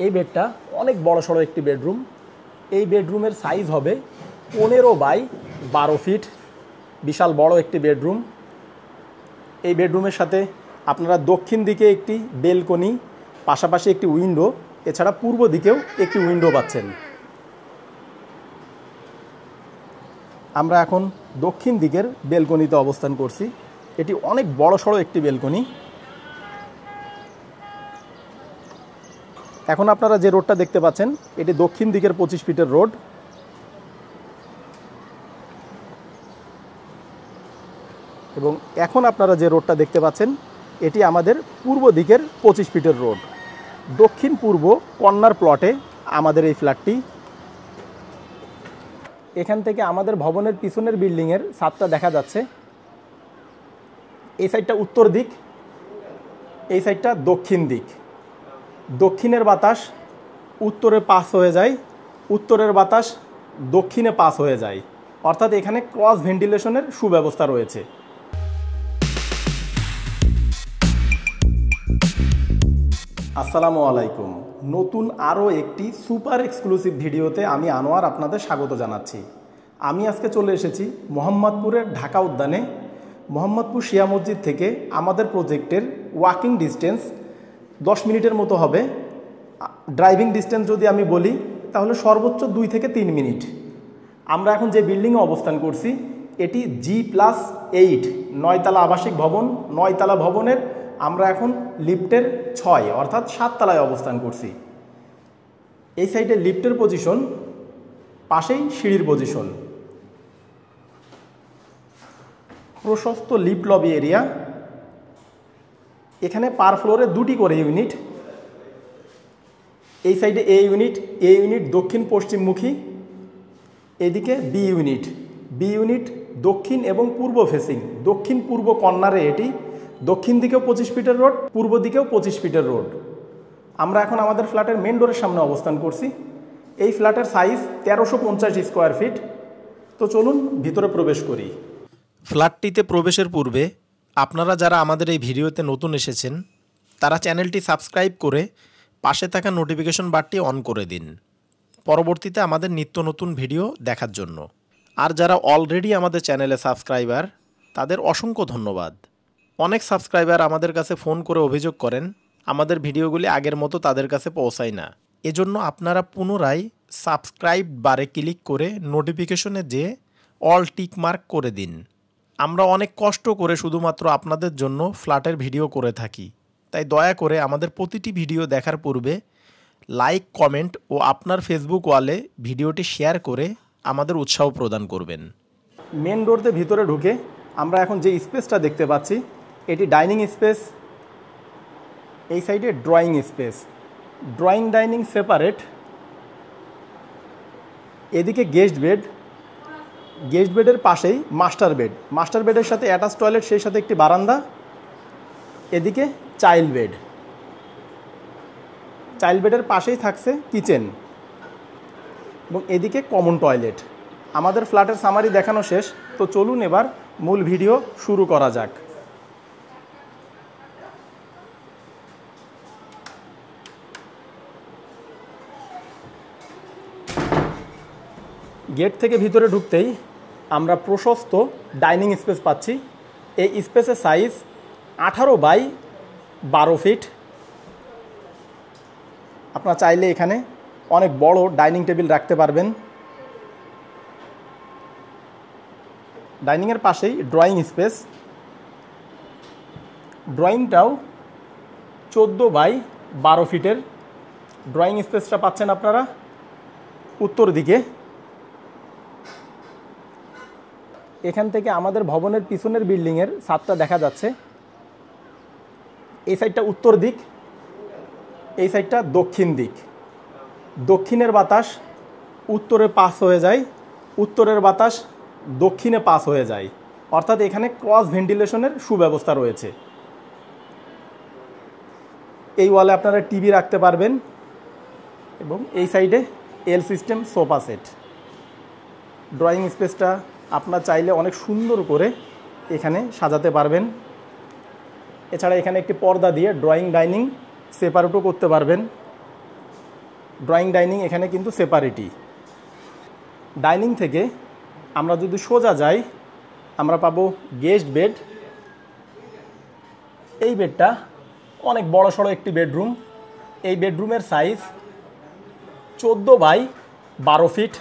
এই বেডটা অনেক বড় সড়ো একটি বেডরুম। এই বেডরুমের সাইজ হবে 15 বাই 12 ফিট, বিশাল বড় একটি বেডরুম। এই বেডরুমের সাথে আপনারা দক্ষিণ দিকে একটি বেলকনি, পাশাপাশি একটি উইন্ডো, এছাড়া পূর্ব দিকেও একটি উইন্ডো পাচ্ছেন। আমরা এখন দক্ষিণ দিকের বেলকনিতে অবস্থান করছি। এটি অনেক বড় সড়ো একটি বেলকনি। এখন আপনারা যে রোডটা দেখতে পাচ্ছেন এটি দক্ষিণ দিকের 25 ফিটের রোড। এবং এখন আপনারা যে রোডটা দেখতে পাচ্ছেন এটি আমাদের পূর্ব দিকের 25 ফিটের রোড। দক্ষিণ পূর্ব কর্নার প্লটে আমাদের এই ফ্ল্যাটটি। এখান থেকে আমাদের ভবনের পিছনের বিল্ডিংয়ের ছাদটা দেখা যাচ্ছে। এই সাইডটা উত্তর দিক, এই সাইডটা দক্ষিণ দিক। দক্ষিণের বাতাস উত্তরে পাস হয়ে যায়, উত্তরের বাতাস দক্ষিণে পাস হয়ে যায়, অর্থাৎ এখানে ক্রস ভেন্টিলেশনের সুব্যবস্থা রয়েছে। আসসালামু আলাইকুম। নতুন আরও একটি সুপার এক্সক্লুসিভ ভিডিওতে আমি আনোয়ার আপনাদের স্বাগত জানাচ্ছি। আমি আজকে চলে এসেছি মোহাম্মদপুরের ঢাকা উদ্যানে। মোহাম্মদপুর শিয়া মসজিদ থেকে আমাদের প্রজেক্টের ওয়াকিং ডিস্টেন্স 10 মিনিটের মতো হবে। ড্রাইভিং ডিস্টেন্স যদি আমি বলি তাহলে সর্বোচ্চ 2 থেকে 3 মিনিট। আমরা এখন যে বিল্ডিংয়ে অবস্থান করছি এটি G+8 9 তলা আবাসিক ভবন। 9 তলা ভবনের আমরা এখন লিফটের 6 অর্থাৎ 7 তলায় অবস্থান করছি। এই সাইডে লিফটের পজিশন, পাশেই সিঁড়ির পজিশন। প্রশস্ত লিফট লবি এরিয়া। এখানে পার ফ্লোরে 2টি করে ইউনিট। এই সাইডে এ ইউনিট দক্ষিণ পশ্চিমমুখী, এদিকে বি ইউনিট দক্ষিণ এবং পূর্ব ফেসিং। দক্ষিণ পূর্ব কর্নারে এটি। দক্ষিণ দিকেও 25 ফিটের রোড, পূর্ব দিকেও 25 ফিটের রোড। আমরা এখন আমাদের ফ্ল্যাটের মেন ডোরের সামনে অবস্থান করছি। এই ফ্ল্যাটের সাইজ 1350 স্কোয়ার ফিট। তো চলুন ভিতরে প্রবেশ করি। ফ্ল্যাটটিতে প্রবেশের পূর্বে আপনারা যারা আমাদের এই ভিডিওতে নতুন এসেছেন তারা চ্যানেলটি সাবস্ক্রাইব করে পাশে থাকা নোটিফিকেশন বারটি অন করে দিন, পরবর্তীতে আমাদের নিত্য নতুন ভিডিও দেখার জন্য। আর যারা অলরেডি আমাদের চ্যানেলে সাবস্ক্রাইবার তাদের অসংখ্য ধন্যবাদ। অনেক সাবস্ক্রাইবার আমাদের কাছে ফোন করে অভিযোগ করেন আমাদের ভিডিওগুলি আগের মতো তাদের কাছে পৌঁছায় না। এজন্য আপনারা পুনরায় সাবস্ক্রাইব বারে ক্লিক করে নোটিফিকেশনে যে অল টিক মার্ক করে দিন। আমরা অনেক কষ্ট করে শুধুমাত্র আপনাদের জন্য ফ্ল্যাটের ভিডিও করে থাকি, তাই দয়া করে আমাদের প্রতিটি ভিডিও দেখার পূর্বে লাইক, কমেন্ট ও আপনার ফেসবুক ওয়ালে ভিডিওটি শেয়ার করে আমাদের উৎসাহ প্রদান করবেন। মেন ডোরতে ভিতরে ঢুকে আমরা এখন যে স্পেসটা দেখতে পাচ্ছি এটি ডাইনিং স্পেস। এই সাইডে drawing space, drawing dining separate. এদিকে গেস্ট বেডের পাশেই মাস্টার বেডের সাথে অ্যাটাচ টয়লেট, সেই সাথে একটি বারান্দা। এদিকে চাইল্ড বেডের পাশেই থাকছে কিচেন এবং এদিকে কমন টয়লেট। আমাদের ফ্ল্যাটের সামারি দেখানো শেষ, তো চলুন এবার মূল ভিডিও শুরু করা যাক। গেট থেকে ভিতরে ঢুকতেই আমরা প্রশস্ত ডাইনিং স্পেস পাচ্ছি। এই স্পেসের সাইজ 18 বাই 12 ফিট। আপনারা চাইলে এখানে অনেক বড় ডাইনিং টেবিল রাখতে পারবেন। ডাইনিংয়ের পাশেই ড্রয়িং স্পেস। ড্রয়িংটাও 14 বাই 12 ফিটের। ড্রয়িং স্পেসটা পাচ্ছেন আপনারা উত্তর দিকে। এখান থেকে আমাদের ভবনের পিছনের বিল্ডিংয়ের ছাদটা দেখা যাচ্ছে। এই সাইডটা উত্তর দিক, এই সাইডটা দক্ষিণ দিক। দক্ষিণের বাতাস উত্তরে পাস হয়ে যায়, উত্তরের বাতাস দক্ষিণে পাস হয়ে যায়, অর্থাৎ এখানে ক্রস ভেন্টিলেশনের সুব্যবস্থা রয়েছে। এই ওয়ালে আপনারা টিভি রাখতে পারবেন এবং এই সাইডে এল সিস্টেম সোফা সেট। ড্রয়িং স্পেসটা আপনার চাইলে অনেক সুন্দর করে এখানে সাজাতে পারবেন। এছাড়া এখানে একটি পর্দা দিয়ে ড্রয়িং ডাইনিং সেপারেটও করতে পারবেন। ড্রয়িং ডাইনিং এখানে কিন্তু সেপারেটই। ডাইনিং থেকে আমরা যদি সোজা যাই আমরা পাবো গেস্ট বেড। এই বেডটা অনেক বড় সড়ো একটি বেডরুম। এই বেডরুমের সাইজ 14 বাই 12 ফিট।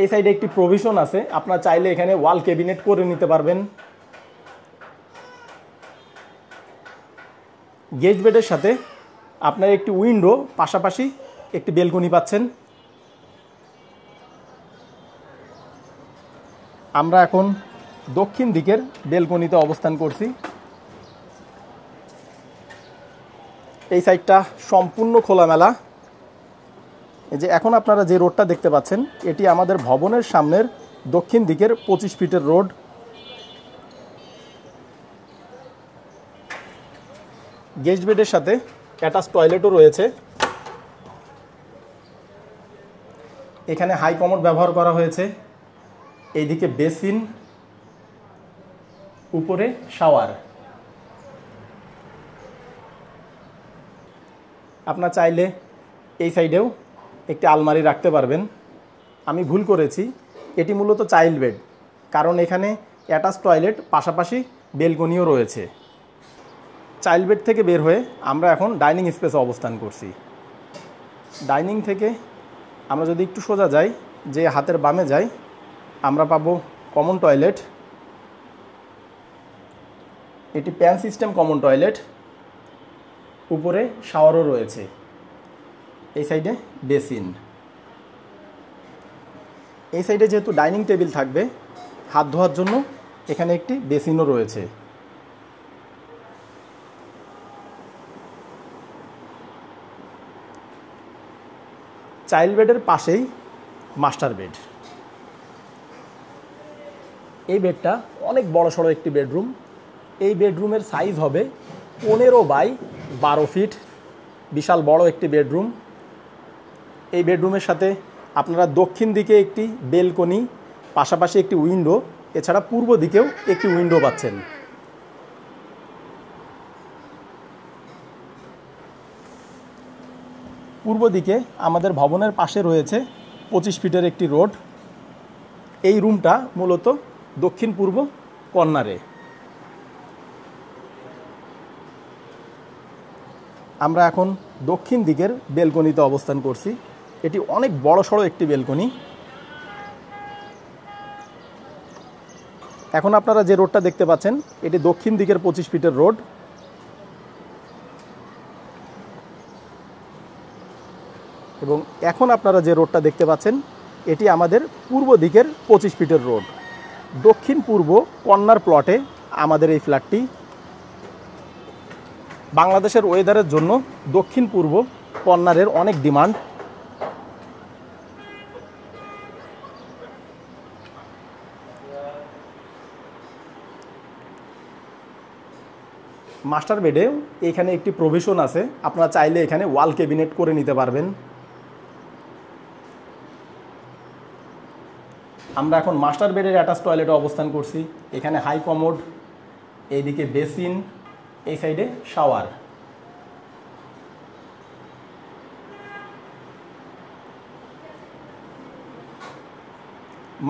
এই সাইডে একটি প্রভিশন আছে, আপনারা চাইলে এখানে ওয়াল ক্যাবিনেট করে নিতে পারবেন। গেস্ট বেডের সাথে আপনার একটি উইন্ডো, পাশাপাশি একটি বেলকনি পাচ্ছেন। আমরা এখন দক্ষিণ দিকের বেলকনিতে অবস্থান করছি। এই সাইডটা সম্পূর্ণ খোলামেলা। এই যে এখন আপনারা যে রোডটা দেখতে পাচ্ছেন এটি আমাদের ভবনের সামনের দক্ষিণ দিকের 25 ফিটের রোড। গেস্ট বেডের সাথে অ্যাটাচ টয়লেটও রয়েছে। এখানে হাই কমোড ব্যবহার করা হয়েছে। এইদিকে বেসিন, উপরে শাওয়ার। আপনার চাইলে এই সাইডেও একটি আলমারি রাখতে পারবেন। আমি ভুল করেছি, এটি মূলত চাইল্ড বেড, কারণ এখানে অ্যাটাচ টয়লেট পাশাপাশি বেলকনিও রয়েছে। চাইল্ড বেড থেকে বের হয়ে আমরা এখন ডাইনিং স্পেসে অবস্থান করছি। ডাইনিং থেকে আমরা যদি একটু সোজা যাই, যে হাতের বামে যাই, আমরা পাবো কমন টয়লেট। এটি প্যান সিস্টেম কমন টয়লেট, উপরে শাওয়ারও রয়েছে। এই সাইডে বেসিন। এই সাইডে যেহেতু ডাইনিং টেবিল থাকবে, হাত ধোয়ার জন্য এখানে একটি বেসিনও রয়েছে। চাইল্ড বেডের পাশেই মাস্টার বেড। এই বেডটা অনেক বড় সড়ো একটি বেডরুম। এই বেডরুমের সাইজ হবে 15 বাই 12 ফিট। বিশাল বড় একটি বেডরুম। এই বেডরুমের সাথে আপনারা দক্ষিণ দিকে একটি বেলকনি, পাশাপাশি একটি উইন্ডো, এছাড়া পূর্ব দিকেও একটি উইন্ডো পাচ্ছেন। পূর্ব দিকে আমাদের ভবনের পাশে রয়েছে 25 ফিটের একটি রোড। এই রুমটা মূলত দক্ষিণ পূর্ব কর্নারে। আমরা এখন দক্ষিণ দিকের বেলকনিতে অবস্থান করছি। এটি অনেক বড় সড়ো একটি বেলকনি। এখন আপনারা যে রোডটা দেখতে পাচ্ছেন এটি দক্ষিণ দিকের 25 ফিটের রোড। এবং এখন আপনারা যে রোডটা দেখতে পাচ্ছেন এটি আমাদের পূর্ব দিকের 25 ফিটের রোড। দক্ষিণ পূর্ব কর্নার প্লটে আমাদের এই ফ্ল্যাটটি। বাংলাদেশের ওয়েদারের জন্য দক্ষিণ পূর্ব কর্নারের অনেক ডিমান্ড। মাস্টার বেডে এখানে একটি প্রভিশন আছে, আপনারা চাইলে এখানে ওয়াল ক্যাবিনেট করে নিতে পারবেন। আমরা এখন মাস্টার বেডের অ্যাটাচ টয়লেটে অবস্থান করছি। এখানে হাই কমোড, এইদিকে বেসিন, এই সাইডে shower.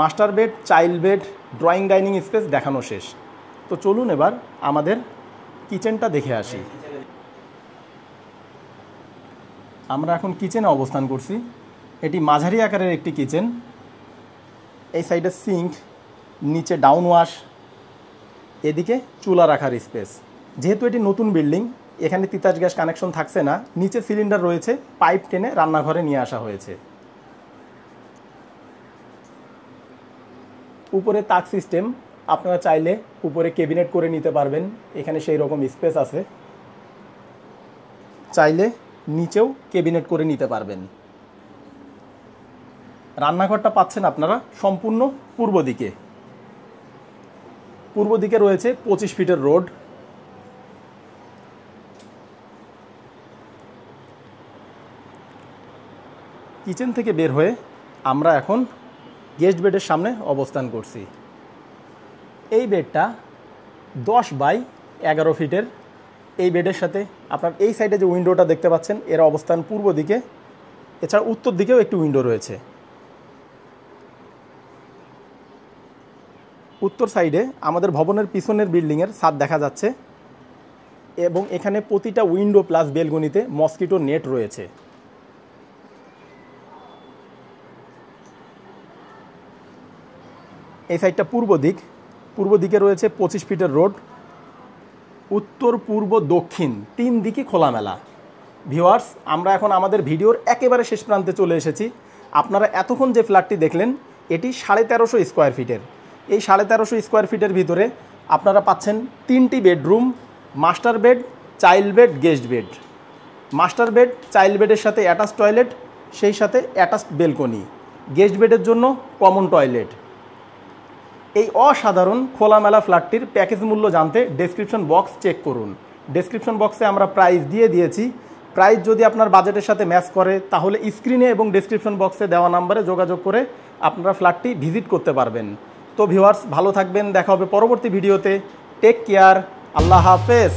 Master bed, child bed, drawing dining space দেখানো শেষ। তো চলুন এবার আমাদের কিচেনটা দেখে আসি। আমরা এখন কিচেনে অবস্থান করছি। এটি মাঝারি আকারের একটি কিচেন। এই সাইডে সিঙ্ক, নিচে ডাউন ওয়াশ, এদিকে চুলা রাখার স্পেস। যেহেতু এটি নতুন বিল্ডিং, এখানে তিতাস গ্যাস কানেকশন থাকছে না, নিচে সিলিন্ডার রয়েছে, পাইপ টেনে রান্নাঘরে নিয়ে আসা হয়েছে। উপরে তাক সিস্টেম, আপনারা চাইলে উপরে ক্যাবিনেট করে নিতে পারবেন, এখানে সেই রকম স্পেস আছে। চাইলে নিচেও ক্যাবিনেট করে নিতে পারবেন। রান্নাঘরটা পাচ্ছেন আপনারা সম্পূর্ণ পূর্ব দিকে। পূর্ব দিকে রয়েছে 25 ফিটের রোড। কিচেন থেকে বের হয়ে আমরা এখন গেস্ট বেডের সামনে অবস্থান করছি। এই বেডটা 10 বাই 11 ফিটের। এই বেডের সাথে আপনার এই সাইডে যে উইন্ডোটা দেখতে পাচ্ছেন এর অবস্থান পূর্ব দিকে, এছাড়া উত্তর দিকেও একটি উইন্ডো রয়েছে। উত্তর সাইডে আমাদের ভবনের পিছনের বিল্ডিংয়ের ছাদ দেখা যাচ্ছে এবং এখানে প্রতিটা উইন্ডো প্লাস বেলকনিতে মসকিটো নেট রয়েছে। এই সাইডটা পূর্ব দিক, পূর্ব দিকে রয়েছে 25 ফিটের রোড, উত্তর পূর্ব দক্ষিণ 3 দিকই খোলামেলা। ভিউয়ার্স, আমরা এখন আমাদের ভিডিওর একেবারে শেষ প্রান্তে চলে এসেছি। আপনারা এতক্ষণ যে ফ্ল্যাটটি দেখলেন এটি 1350 স্কোয়ার ফিটের। এই 1350 স্কোয়ার ফিটের ভিতরে আপনারা পাচ্ছেন 3টি bedroom, master bed, child bed, guest bed. Master bed child বেডের সাথে অ্যাটাচ টয়লেট, সেই সাথে অ্যাটাচ বেলকনি। গেস্ট বেডের জন্য কমন টয়লেট। এই অসাধারণ খোলামেলা ফ্ল্যাটটির প্যাকেজ মূল্য জানতে ডেসক্রিপশন বক্স চেক করুন। ডেসক্রিপশন বক্সে আমরা প্রাইস দিয়ে দিয়েছি। প্রাইস যদি আপনার বাজেটের সাথে ম্যাচ করে তাহলে স্ক্রিনে এবং ডেসক্রিপশন বক্সে দেওয়া নাম্বারে যোগাযোগ করে আপনারা ফ্ল্যাটটি ভিজিট করতে পারবেন। তো ভিউয়ার্স, ভালো থাকবেন, দেখা হবে পরবর্তী ভিডিওতে। টেক কেয়ার, আল্লাহ হাফেজ।